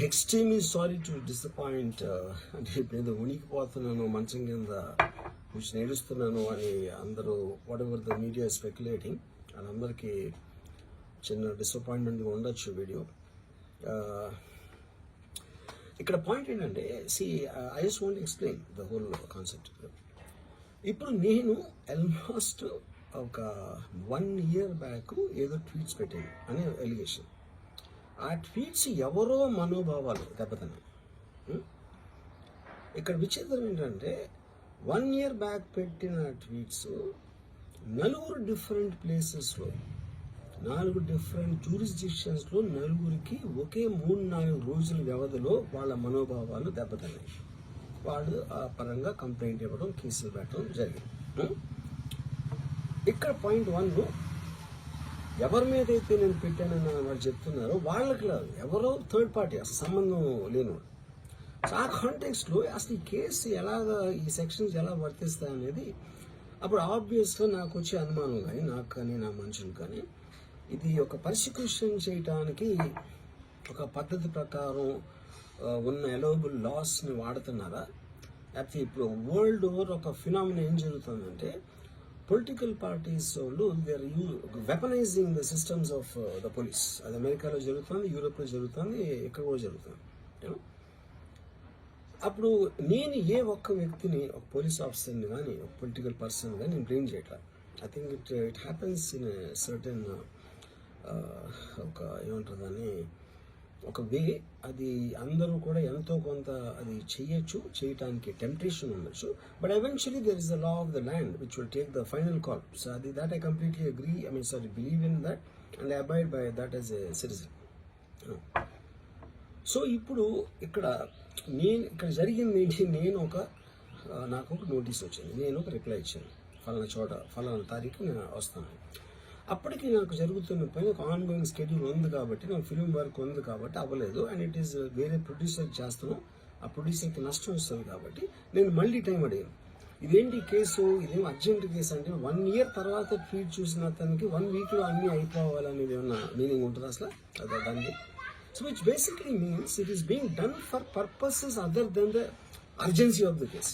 Extremely sorry to disappoint అంటే ఇప్పుడు ఏదో ఉనికిపోతున్నాను మంచం కింద కూర్చొని ఏడుస్తున్నాను అని అందరూ what ever the media speculating అని అందరికీ చిన్న డిసప్పాయింట్మెంట్గా ఉండొచ్చు వీడియో. ఇక్కడ పాయింట్ ఏంటంటే I just want explain the whole concept. ఇప్పుడు నేను ఆల్మోస్ట్ ఒక 1 year బ్యాక్ ఏదో ట్వీట్స్ పెట్టాను అనే ఎలిగేషన్. ఆ ట్వీట్స్ ఎవరో మనోభావాలు దెబ్బతిన్నాయి. ఇక్కడ విచిత్రం ఏంటంటే 1 year బ్యాక్ పెట్టిన ట్వీట్స్ 4 డిఫరెంట్ ప్లేసెస్లో 4 డిఫరెంట్ జ్యూరిస్డిక్షన్స్లో 4కి ఒకే 3-4 రోజుల వ్యవధిలో వాళ్ళ మనోభావాలు దెబ్బతిన్నాయి. వాళ్ళు ఆ పరంగా కంప్లైంట్ ఇవ్వడం, కేసులు పెట్టడం జరిగింది. ఇక్కడ పాయింట్ 1, ఎవరి మీద అయితే నేను పెట్టానని వాళ్ళు చెప్తున్నారో వాళ్ళకి లేదు, ఎవరో థర్డ్ పార్టీ, అసలు సంబంధం లేనివాడు. సో ఆ కాంటెక్స్ట్లో అసలు ఈ కేసు ఎలాగా, ఈ సెక్షన్స్ ఎలా వర్తిస్తాయి అనేది అప్పుడు ఆబ్వియస్గా నాకు వచ్చే అనుమానం కానీ, నాకు కానీ నా మనుషులు కానీ, ఇది ఒక పర్సిక్యూషన్ చేయడానికి ఒక పద్ధతి ప్రకారం ఉన్న ఎలవబుల్ లాస్ని వాడుతున్నారా, లేకపోతే ఇప్పుడు వరల్డ్ ఓవర్ ఒక ఫినామినా ఏం జరుగుతుందంటే పొలిటికల్ పార్టీస్ వాళ్ళు they are weaponising the systems of the police. అది అమెరికాలో జరుగుతుంది, యూరోప్లో జరుగుతుంది, ఇక్కడ కూడా జరుగుతుంది. అప్పుడు నేను ఏ ఒక్క వ్యక్తిని, ఒక పోలీస్ ఆఫీసర్ని కానీ, ఒక పొలిటికల్ పర్సన్ కానీ నేను బ్లేమ్ చేయట్లా. I think it happens in certain ఒక ఏమంటారు దాన్ని, ఒక వే. అది అందరూ కూడా ఎంతో కొంత అది చేయటానికి టెంప్టేషన్ ఉండొచ్చు. But eventually there is the law of the land which will take the final call. So అది that I completely agree, believe in that and I abide by that as a citizen. So ఇప్పుడు ఇక్కడ జరిగింది ఏంటి, నాకు ఒక notice వచ్చింది, నేను ఒక రిప్లై ఇచ్చాను, ఫలానా చోట ఫలానా తారీఖు నేను వస్తాను. అప్పటికి నాకు జరుగుతున్న పని ఒక ఆన్గోయింగ్ స్కెడ్యూల్ ఉంది కాబట్టి, నాకు ఫిల్మ్ వర్క్ ఉంది కాబట్టి అవ్వలేదు. అండ్ ఇట్ ఈస్ వేరే ప్రొడ్యూసర్ చేస్తాను, ఆ ప్రొడ్యూసర్కి నష్టం వస్తుంది కాబట్టి నేను మళ్ళీ టైం అడిగాను. ఇదేంటి కేసు, ఇదేం అర్జెంట్ కేసు అంటే 1 year తర్వాత ట్వీట్ చూసిన అతనికి 1 weekలో అన్నీ అయిపోవాలనేది ఏమన్నా మీనింగ్ ఉంటుంది అసలు దానికి? So which basically means it is being done for purposes other than the urgency of the case.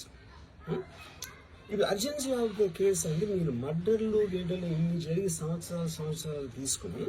ఇది అర్జెన్సీ ఆఫ్ ద కేసు అంటే మీరు మర్డర్లు గేడర్లు ఇన్ని జరిగి సంవత్సరాలు తీసుకుని